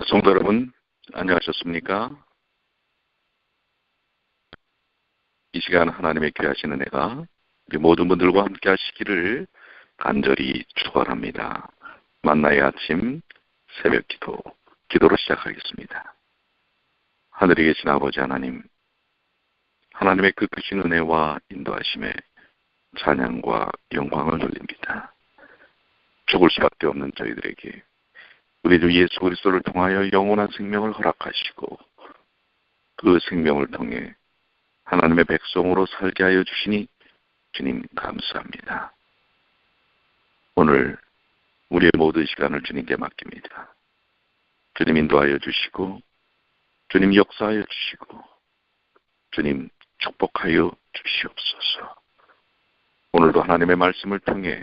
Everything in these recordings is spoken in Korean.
성도 여러분, 안녕하셨습니까? 이 시간 하나님의 귀하신 은혜가 우리 모든 분들과 함께 하시기를 간절히 축원합니다. 만나의 아침 새벽 기도로 시작하겠습니다. 하늘에 계신 아버지 하나님, 하나님의 그 크신 은혜와 인도하심에 찬양과 영광을 돌립니다. 죽을 수밖에 없는 저희들에게 우리 주 예수 그리스도를 통하여 영원한 생명을 허락하시고 그 생명을 통해 하나님의 백성으로 살게 하여 주시니 주님 감사합니다. 오늘 우리의 모든 시간을 주님께 맡깁니다. 주님 인도하여 주시고 주님 역사하여 주시고 주님 축복하여 주시옵소서. 오늘도 하나님의 말씀을 통해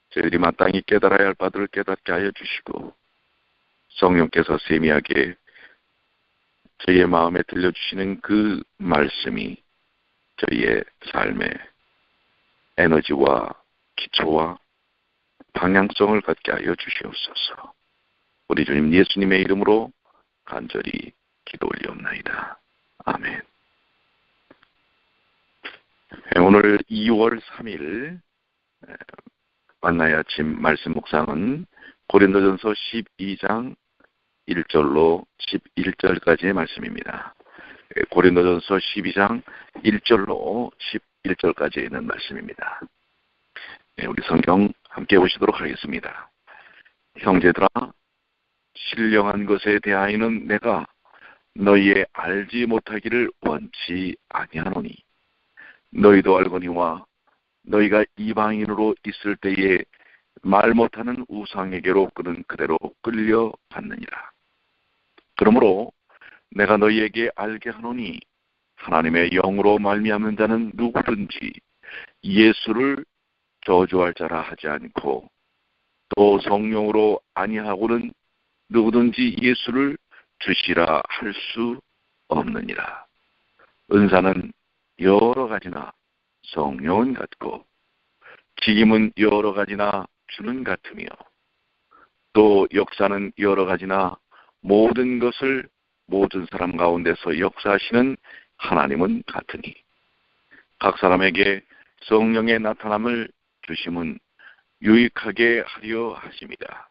저희들이 마땅히 깨달아야 할 바들을 깨닫게 하여 주시고 성령께서 세미하게 저희의 마음에 들려주시는 그 말씀이 저희의 삶의 에너지와 기초와 방향성을 갖게 하여 주시옵소서. 우리 주님 예수님의 이름으로 간절히 기도 올리옵나이다. 아멘. 오늘 2월 3일 만나의 아침 말씀 묵상은 고린도전서 12장 1절로 11절까지의 말씀입니다. 고린도전서 12장 1절로 11절까지 있는 말씀입니다. 우리 성경 함께 보시도록 하겠습니다. 형제들아, 신령한 것에 대하여는 내가 너희의 알지 못하기를 원치 아니하노니 너희도 알거니와 너희가 이방인으로 있을 때에 말 못하는 우상에게로 그는 그대로 끌려갔느니라. 그러므로 내가 너희에게 알게 하노니 하나님의 영으로 말미암는 자는 누구든지 예수를 저주할 자라 하지 않고 또 성령으로 아니하고는 누구든지 예수를 주시라 할 수 없느니라. 은사는 여러 가지나 성령은 같고 직임은 여러 가지나 주는 같으며 또 역사는 여러 가지나 모든 것을 모든 사람 가운데서 역사하시는 하나님은 같으니 각 사람에게 성령의 나타남을 주심은 유익하게 하려 하심이다.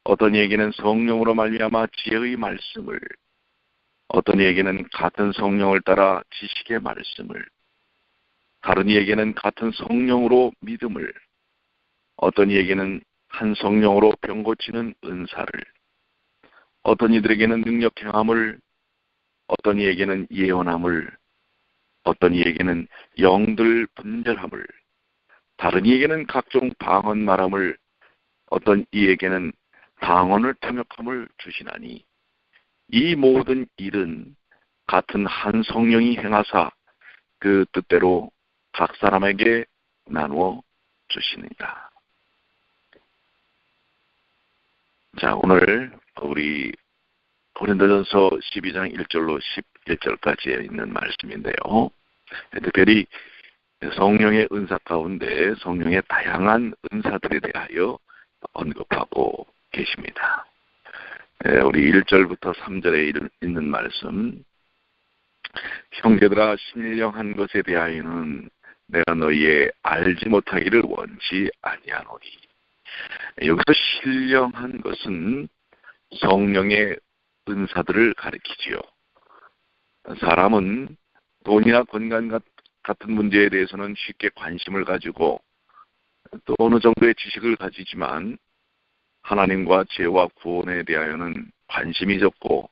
어떤 이에게는 성령으로 말미암아 지혜의 말씀을, 어떤 이에게는 같은 성령을 따라 지식의 말씀을, 다른 이에게는 같은 성령으로 믿음을, 어떤 이에게는 한 성령으로 병 고치는 은사를, 어떤 이들에게는 능력 행함을, 어떤 이에게는 예언함을, 어떤 이에게는 영들 분별함을, 다른 이에게는 각종 방언 말함을, 어떤 이에게는 방언을 통역함을 주시나니 이 모든 일은 같은 한 성령이 행하사 그 뜻대로 각 사람에게 나누어 주시느니라. 자, 오늘 우리 고린도전서 12장 1절로 11절까지 있는 말씀인데요. 특별히 성령의 은사 가운데 성령의 다양한 은사들에 대하여 언급하고 계십니다. 우리 1절부터 3절에 있는 말씀, 형제들아, 신령한 것에 대하여는 내가 너희의 알지 못하기를 원치 아니하노니. 여기서 신령한 것은 성령의 은사들을 가리키지요. 사람은 돈이나 건강 같은 문제에 대해서는 쉽게 관심을 가지고 또 어느 정도의 지식을 가지지만 하나님과 죄와 구원에 대하여는 관심이 적고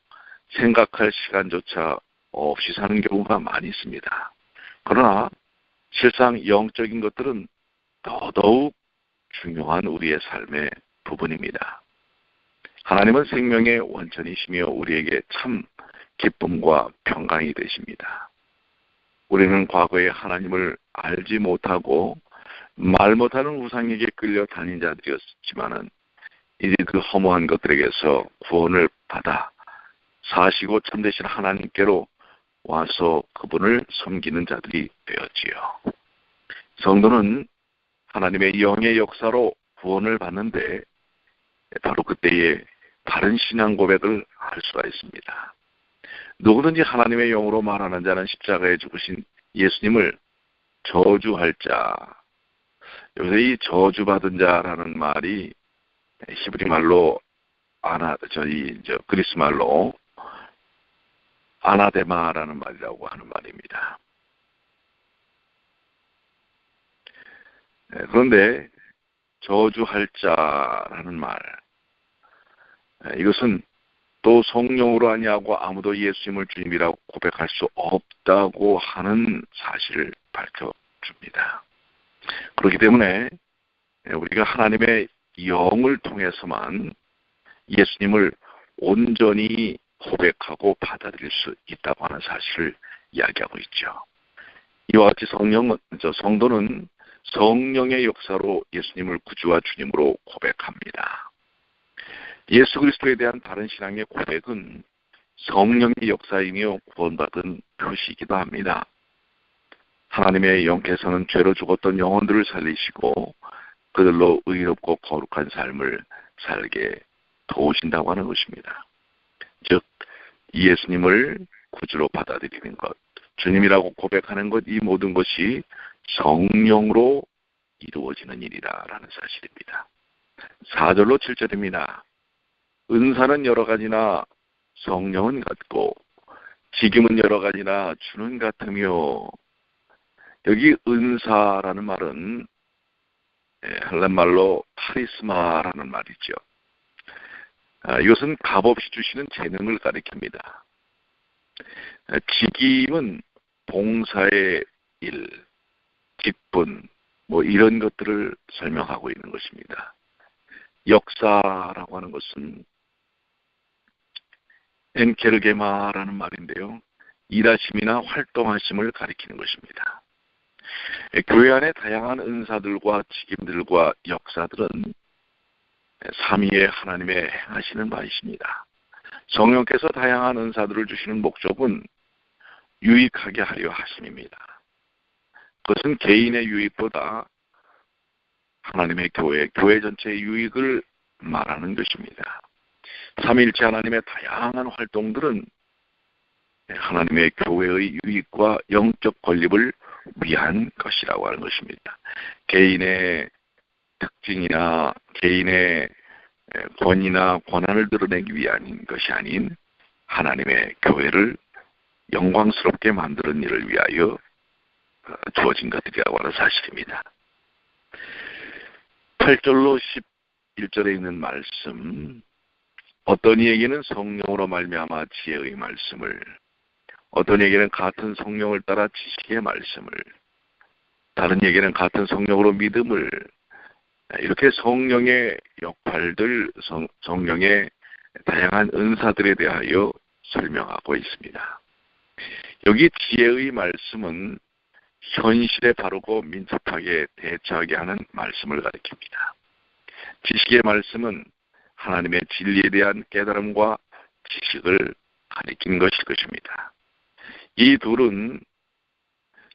생각할 시간조차 없이 사는 경우가 많이 있습니다. 그러나 실상 영적인 것들은 더더욱 중요한 우리의 삶의 부분입니다. 하나님은 생명의 원천이시며 우리에게 참 기쁨과 평강이 되십니다. 우리는 과거에 하나님을 알지 못하고 말 못하는 우상에게 끌려 다닌 자들이었지만은 이제 그 허무한 것들에게서 구원을 받아 사시고 참되신 하나님께로 와서 그분을 섬기는 자들이 되었지요. 성도는 하나님의 영의 역사로 구원을 받는데 바로 그때에 바른 신앙 고백을 할 수가 있습니다. 누구든지 하나님의 영으로 말하는 자는 십자가에 죽으신 예수님을 저주할 자. 여기서 이 저주받은 자라는 말이 히브리 말로 그리스 말로 아나데마라는 말이라고 하는 말입니다. 그런데 저주할 자라는 말, 이것은 또 성령으로 아니하고 아무도 예수님을 주님이라고 고백할 수 없다고 하는 사실을 밝혀줍니다. 그렇기 때문에 우리가 하나님의 영을 통해서만 예수님을 온전히 고백하고 받아들일 수 있다고 하는 사실을 이야기하고 있죠. 이와 같이 성도는 성령의 역사로 예수님을 구주와 주님으로 고백합니다. 예수 그리스도에 대한 바른 신앙의 고백은 성령의 역사이며 구원받은 표시이기도 합니다. 하나님의 영께서는 죄로 죽었던 영혼들을 살리시고 그들로 의롭고 거룩한 삶을 살게 도우신다고 하는 것입니다. 즉 예수님을 구주로 받아들이는 것, 주님이라고 고백하는 것, 이 모든 것이 성령으로 이루어지는 일이라는 사실입니다. 4절로 7절입니다. 은사는 여러 가지나 성령은 같고 직임은 여러 가지나 주는 같으며. 여기 은사라는 말은 헬란말로 카리스마라는 말이죠. 이것은 값없이 주시는 재능을 가리킵니다. 직임은 봉사의 일, 직분, 이런 것들을 설명하고 있는 것입니다. 역사라고 하는 것은 엔케르게마라는 말인데요. 일하심이나 활동하심을 가리키는 것입니다. 교회 안에 다양한 은사들과 직임들과 역사들은 삼위의 하나님의 행하시는 바이십니다. 성령께서 다양한 은사들을 주시는 목적은 유익하게 하려 하심입니다. 그것은 개인의 유익보다 하나님의 교회 전체의 유익을 말하는 것입니다. 삼위일체 하나님의 다양한 활동들은 하나님의 교회의 유익과 영적 건립을 위한 것이라고 하는 것입니다. 개인의 특징이나 개인의 권위나 권한을 드러내기 위한 것이 아닌 하나님의 교회를 영광스럽게 만드는 일을 위하여 주어진 것들이라고 하는 사실입니다. 8절로 11절에 있는 말씀, 어떤 이에게는 성령으로 말미암아 지혜의 말씀을, 어떤 이에게는 같은 성령을 따라 지식의 말씀을, 다른 이에게는 같은 성령으로 믿음을, 이렇게 성령의 역할들, 성령의 다양한 은사들에 대하여 설명하고 있습니다. 여기 지혜의 말씀은 현실에 바르고 민첩하게 대처하게 하는 말씀을 가리킵니다. 지식의 말씀은 하나님의 진리에 대한 깨달음과 지식을 가리키는 것일 것입니다. 이 둘은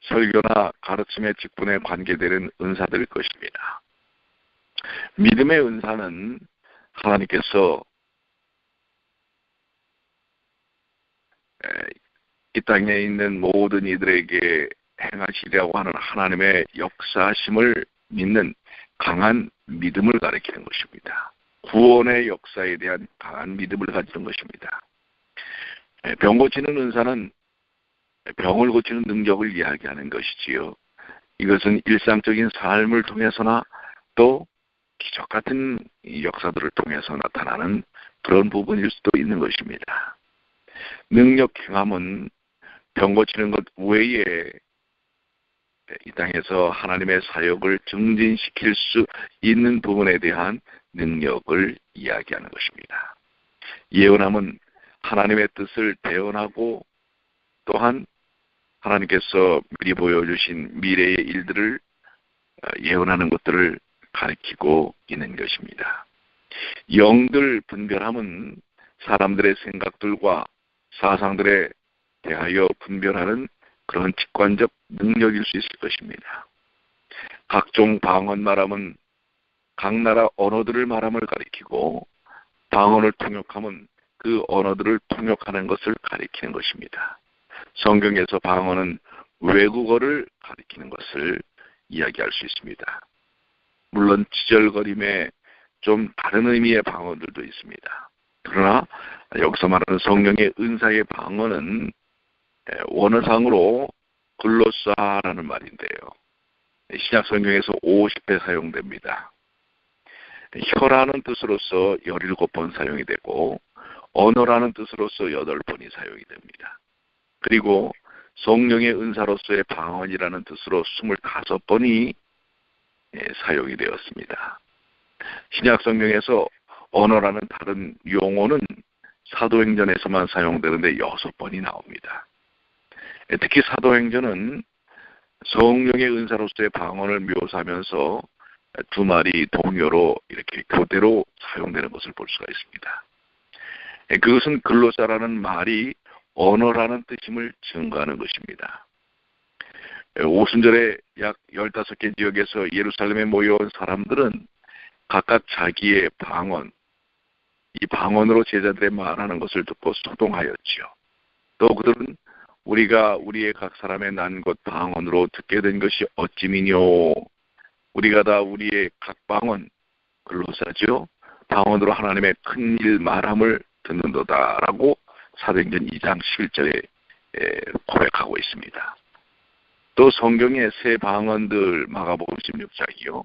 설교나 가르침의 직분에 관계되는 은사들일 것입니다. 믿음의 은사는 하나님께서 이 땅에 있는 모든 이들에게 행하시려고 하는 하나님의 역사심을 믿는 강한 믿음을 가리키는 것입니다. 구원의 역사에 대한 강한 믿음을 가지는 것입니다. 병 고치는 은사는 병을 고치는 능력을 이야기하는 것이지요. 이것은 일상적인 삶을 통해서나 또 기적 같은 역사들을 통해서 나타나는 그런 부분일 수도 있는 것입니다. 능력 행함은 병 고치는 것 외에 이 땅에서 하나님의 사역을 증진시킬 수 있는 부분에 대한 능력을 이야기하는 것입니다. 예언함은 하나님의 뜻을 대언하고 또한 하나님께서 미리 보여주신 미래의 일들을 예언하는 것들을 가리키고 있는 것입니다. 영들 분별함은 사람들의 생각들과 사상들에 대하여 분별하는 그런 직관적 능력일 수 있을 것입니다. 각종 방언 말함은 각 나라 언어들을 말함을 가리키고 방언을 통역하면 그 언어들을 통역하는 것을 가리키는 것입니다. 성경에서 방언은 외국어를 가리키는 것을 이야기할 수 있습니다. 물론 지절거림에 좀 다른 의미의 방언들도 있습니다. 그러나 여기서 말하는 성령의 은사의 방언은 원어상으로 글로사라는 말인데요. 신약 성경에서 50회 사용됩니다. 혀라는 뜻으로서 17번 사용이 되고 언어라는 뜻으로서 8번이 사용이 됩니다. 그리고 성령의 은사로서의 방언이라는 뜻으로 25번이 사용이 되었습니다. 신약 성경에서 언어라는 다른 용어는 사도행전에서만 사용되는데 6번이 나옵니다. 특히 사도행전은 성령의 은사로서의 방언을 묘사하면서 두 말이 동요로 이렇게 교대로 사용되는 것을 볼 수가 있습니다. 그것은 글로사라는 말이 언어라는 뜻임을 증거하는 것입니다. 오순절에 약 15개 지역에서 예루살렘에 모여온 사람들은 각각 자기의 방언, 이 방언으로 제자들의 말하는 것을 듣고 소동하였지요. 또 그들은 우리가 우리의 각 사람의 난 것 방언으로 듣게 된 것이 어찌미뇨. 우리가 다 우리의 각 방언, 글로사죠. 방언으로 하나님의 큰일 말함을 듣는도다라고 사도행전 2장 11절에 고백하고 있습니다. 또 성경의 새 방언들 마가복음 16장이요.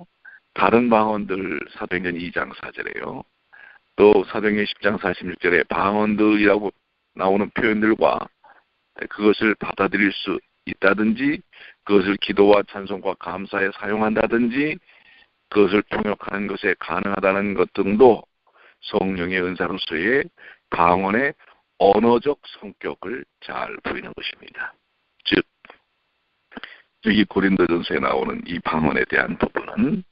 다른 방언들 사도행전 2장 4절에요. 또 사도행전 10장 46절에 방언들이라고 나오는 표현들과 그것을 받아들일 수 있다든지 그것을 기도와 찬송과 감사에 사용한다든지 그것을 통역하는 것에 가능하다는 것 등도 성령의 은사로서의 방언의 언어적 성격을 잘 보이는 것입니다. 즉, 이 고린도전서에 나오는 이 방언에 대한 부분은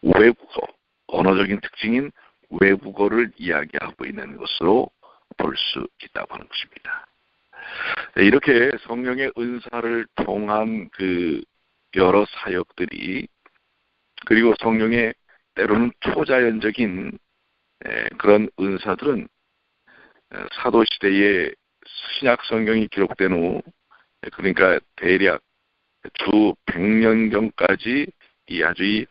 외국어, 언어적인 특징인 외국어를 이야기하고 있는 것으로 볼 수 있다고 하는 것입니다. 이렇게 성령의 은사를 통한 그 여러 사역들이 그리고 성령의 때로는 초자연적인 그런 은사들은 사도시대의 신약 성경이 기록된 후 그러니까 대략 주 100년경까지 이 아주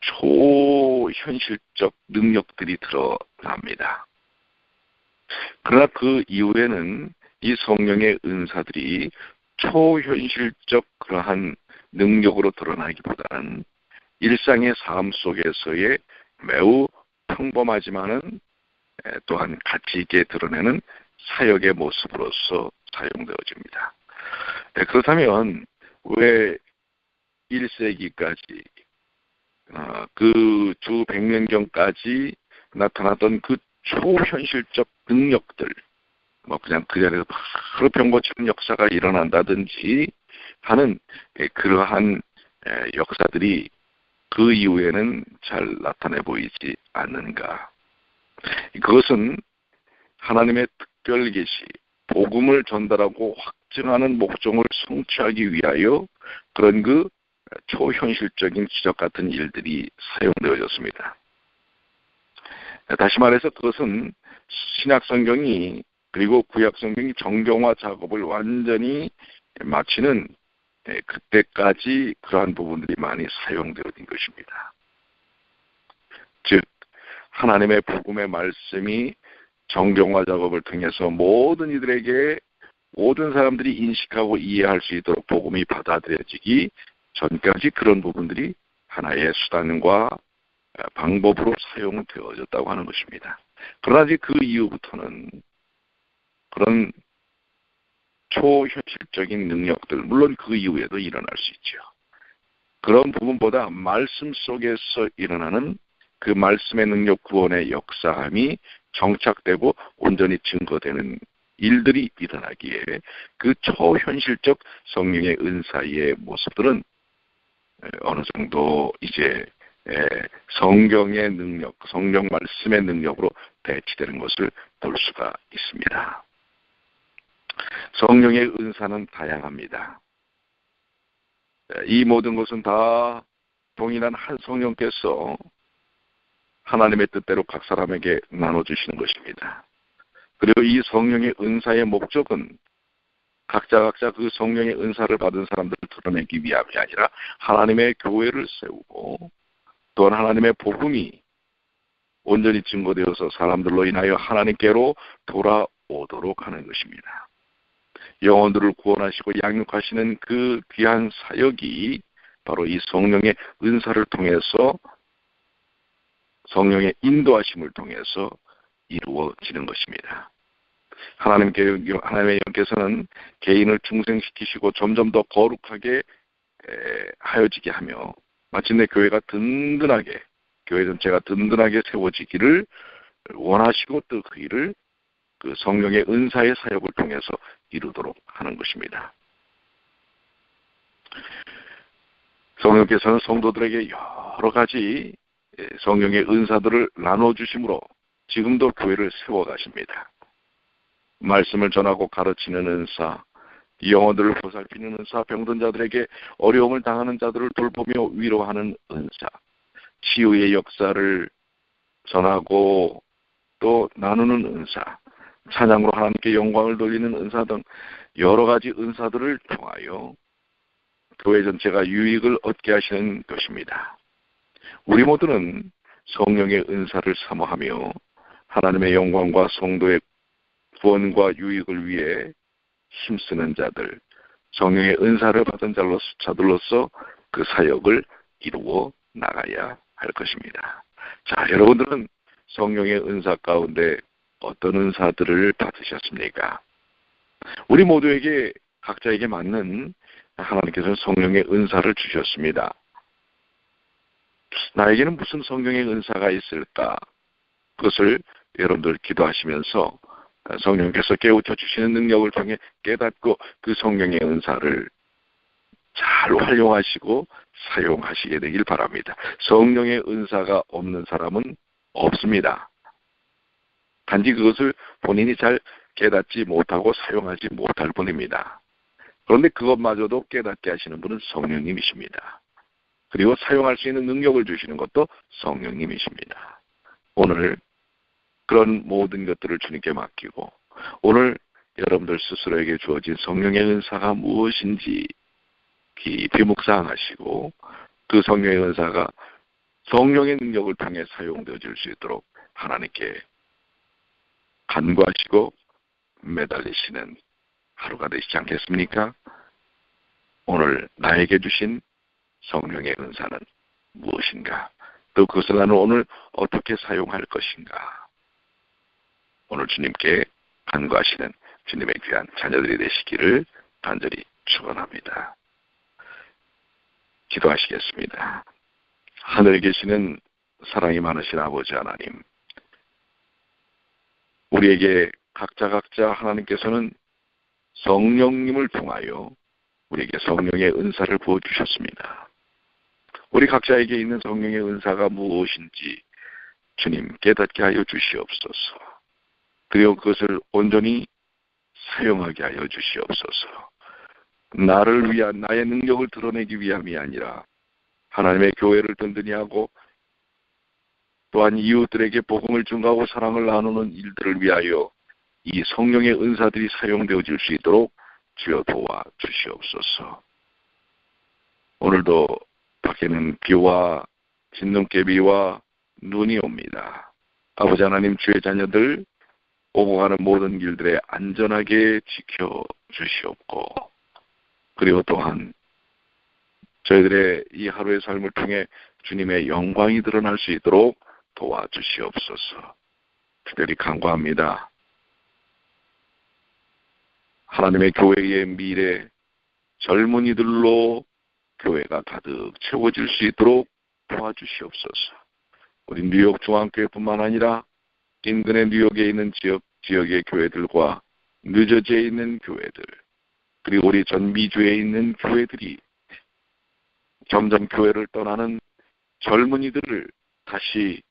초현실적 능력들이 드러납니다. 그러나 그 이후에는 이 성령의 은사들이 초현실적 그러한 능력으로 드러나기보다는 일상의 삶 속에서의 매우 평범하지만은 또한 가치 있게 드러내는 사역의 모습으로서 사용되어집니다. 그렇다면 왜 1세기까지 그 주 100년경까지 나타났던 그 초현실적 능력들 그냥 그 자리에서 바로 병고치는 역사가 일어난다든지 하는 그러한 역사들이 그 이후에는 잘 나타내 보이지 않는가. 그것은 하나님의 특별 계시, 복음을 전달하고 확증하는 목적을 성취하기 위하여 그런 그 초현실적인 기적 같은 일들이 사용되어졌습니다. 다시 말해서 그것은 신약 성경이 그리고 구약 성경이 정경화 작업을 완전히 마치는 그때까지 그러한 부분들이 많이 사용되어진 것입니다. 즉 하나님의 복음의 말씀이 정경화 작업을 통해서 모든 이들에게 모든 사람들이 인식하고 이해할 수 있도록 복음이 받아들여지기 전까지 그런 부분들이 하나의 수단과 방법으로 사용되어졌다고 하는 것입니다. 그러나 그 이후부터는 그런 초현실적인 능력들, 물론 그 이후에도 일어날 수 있죠. 그런 부분보다 말씀 속에서 일어나는 그 말씀의 능력 구원의 역사함이 정착되고 온전히 증거되는 일들이 일어나기에 그 초현실적 성령의 은사의 모습들은 어느 정도 이제 성경의 능력, 성령 말씀의 능력으로 대치되는 것을 볼 수가 있습니다. 성령의 은사는 다양합니다. 이 모든 것은 다 동일한 한 성령께서 하나님의 뜻대로 각 사람에게 나눠주시는 것입니다. 그리고 이 성령의 은사의 목적은 각자 그 성령의 은사를 받은 사람들을 드러내기 위함이 아니라 하나님의 교회를 세우고 또한 하나님의 복음이 온전히 증거되어서 사람들로 인하여 하나님께로 돌아오도록 하는 것입니다. 영혼들을 구원하시고 양육하시는 그 귀한 사역이 바로 이 성령의 은사를 통해서 성령의 인도하심을 통해서 이루어지는 것입니다. 하나님의 영께서는 개인을 중생시키시고 점점 더 거룩하게 하여지게 하며 마침내 교회 전체가 든든하게 세워지기를 원하시고 또 그 일을 그 성령의 은사의 사역을 통해서 이루도록 하는 것입니다. 성령께서는 성도들에게 여러 가지 성령의 은사들을 나눠주심으로 지금도 교회를 세워가십니다. 말씀을 전하고 가르치는 은사, 영혼들을 보살피는 은사, 병든 자들에게 어려움을 당하는 자들을 돌보며 위로하는 은사, 치유의 역사를 전하고 또 나누는 은사, 찬양으로 하나님께 영광을 돌리는 은사 등 여러 가지 은사들을 통하여 교회 전체가 유익을 얻게 하시는 것입니다. 우리 모두는 성령의 은사를 사모하며 하나님의 영광과 성도의 구원과 유익을 위해 힘쓰는 자들, 성령의 은사를 받은 자들로서 그 사역을 이루어 나가야 할 것입니다. 자, 여러분들은 성령의 은사 가운데 어떤 은사들을 받으셨습니까? 우리 모두에게 각자에게 맞는 하나님께서는 성령의 은사를 주셨습니다. 나에게는 무슨 성령의 은사가 있을까? 그것을 여러분들 기도하시면서 성령께서 깨우쳐 주시는 능력을 통해 깨닫고 그 성령의 은사를 잘 활용하시고 사용하시게 되길 바랍니다. 성령의 은사가 없는 사람은 없습니다. 단지 그것을 본인이 잘 깨닫지 못하고 사용하지 못할 뿐입니다. 그런데 그것마저도 깨닫게 하시는 분은 성령님이십니다. 그리고 사용할 수 있는 능력을 주시는 것도 성령님이십니다. 오늘 그런 모든 것들을 주님께 맡기고 오늘 여러분들 스스로에게 주어진 성령의 은사가 무엇인지 깊이 묵상하시고 그 성령의 은사가 성령의 능력을 통해 사용되어질 수 있도록 하나님께 간구하시고 매달리시는 하루가 되시지 않겠습니까? 오늘 나에게 주신 성령의 은사는 무엇인가? 또 그것을 나는 오늘 어떻게 사용할 것인가? 오늘 주님께 간구하시는 주님의 귀한 자녀들이 되시기를 간절히 축원합니다. 기도하시겠습니다. 하늘에 계시는 사랑이 많으신 아버지 하나님, 우리에게 각자 하나님께서는 성령님을 통하여 우리에게 성령의 은사를 부어주셨습니다. 우리 각자에게 있는 성령의 은사가 무엇인지 주님 깨닫게 하여 주시옵소서. 그리고 그것을 온전히 사용하게 하여 주시옵소서. 나를 위한 나의 능력을 드러내기 위함이 아니라 하나님의 교회를 든든히 하고 또한 이웃들에게 복음을 증거하고 사랑을 나누는 일들을 위하여 이 성령의 은사들이 사용되어질 수 있도록 주여 도와 주시옵소서. 오늘도 밖에는 비와 진눈깨비와 눈이 옵니다. 아버지 하나님, 주의 자녀들 오고 가는 모든 길들에 안전하게 지켜주시옵고, 그리고 또한 저희들의 이 하루의 삶을 통해 주님의 영광이 드러날 수 있도록 도와주시옵소서. 특별히 간구합니다. 하나님의 교회의 미래, 젊은이들로 교회가 가득 채워질 수 있도록 도와주시옵소서. 우리 뉴욕 중앙교회뿐만 아니라 인근의 뉴욕에 있는 지역의 교회들과 뉴저지에 있는 교회들, 그리고 우리 전 미주에 있는 교회들이 점점 교회를 떠나는 젊은이들을 다시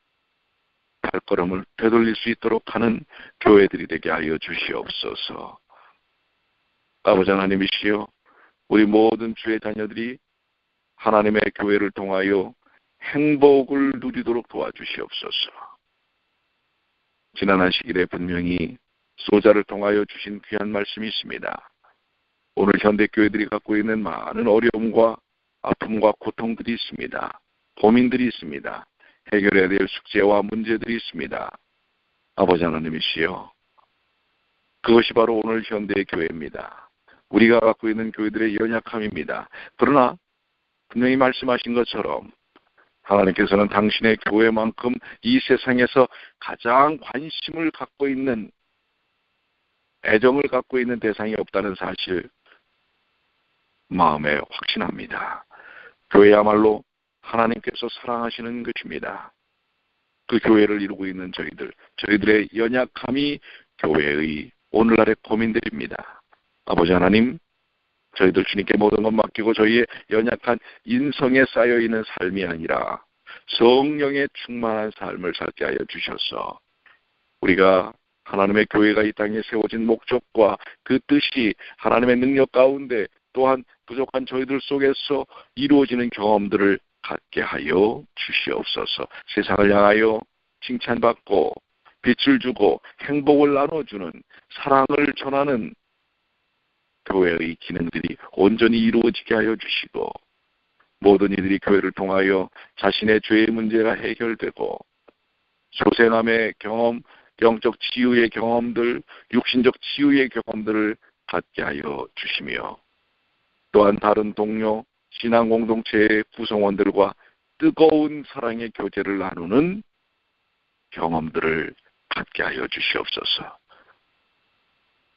발걸음을 되돌릴 수 있도록 하는 교회들이 되게 하여 주시옵소서. 아버지 하나님이시여, 우리 모든 주의 자녀들이 하나님의 교회를 통하여 행복을 누리도록 도와주시옵소서. 지난 한 시기에 분명히 소자를 통하여 주신 귀한 말씀이 있습니다. 오늘 현대교회들이 갖고 있는 많은 어려움과 아픔과 고통들이 있습니다. 고민들이 있습니다. 해결해야 될 숙제와 문제들이 있습니다. 아버지 하나님이시여, 그것이 바로 오늘 현대의 교회입니다. 우리가 갖고 있는 교회들의 연약함입니다. 그러나 분명히 말씀하신 것처럼 하나님께서는 당신의 교회만큼 이 세상에서 가장 관심을 갖고 있는, 애정을 갖고 있는 대상이 없다는 사실 마음에 확신합니다. 교회야말로 하나님께서 사랑하시는 것입니다. 그 교회를 이루고 있는 저희들의 연약함이 교회의 오늘날의 고민들입니다. 아버지 하나님, 저희들 주님께 모든 것 맡기고 저희의 연약한 인성에 쌓여있는 삶이 아니라 성령의 충만한 삶을 살게 하여 주셔서 우리가 하나님의 교회가 이 땅에 세워진 목적과 그 뜻이 하나님의 능력 가운데 또한 부족한 저희들 속에서 이루어지는 경험들을 갖게 하여 주시옵소서. 세상을 향하여 칭찬받고 빛을 주고 행복을 나눠주는, 사랑을 전하는 교회의 기능들이 온전히 이루어지게 하여 주시고, 모든 이들이 교회를 통하여 자신의 죄의 문제가 해결되고 소생함의 경험, 영적 치유의 경험들, 육신적 치유의 경험들을 갖게 하여 주시며, 또한 다른 동료, 신앙 공동체의 구성원들과 뜨거운 사랑의 교제를 나누는 경험들을 갖게 하여 주시옵소서.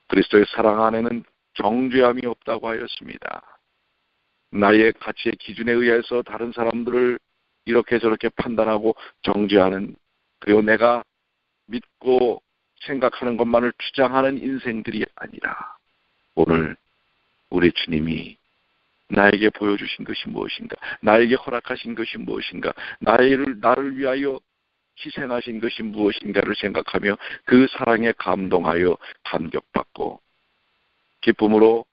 그리스도의 사랑 안에는 정죄함이 없다고 하였습니다. 나의 가치의 기준에 의해서 다른 사람들을 이렇게 저렇게 판단하고 정죄하는, 그리고 내가 믿고 생각하는 것만을 주장하는 인생들이 아니라 오늘 우리 주님이 나에게 보여주신 것이 무엇인가, 나에게 허락하신 것이 무엇인가, 나를 위하여 희생하신 것이 무엇인가를 생각하며 그 사랑에 감동하여 감격받고 기쁨으로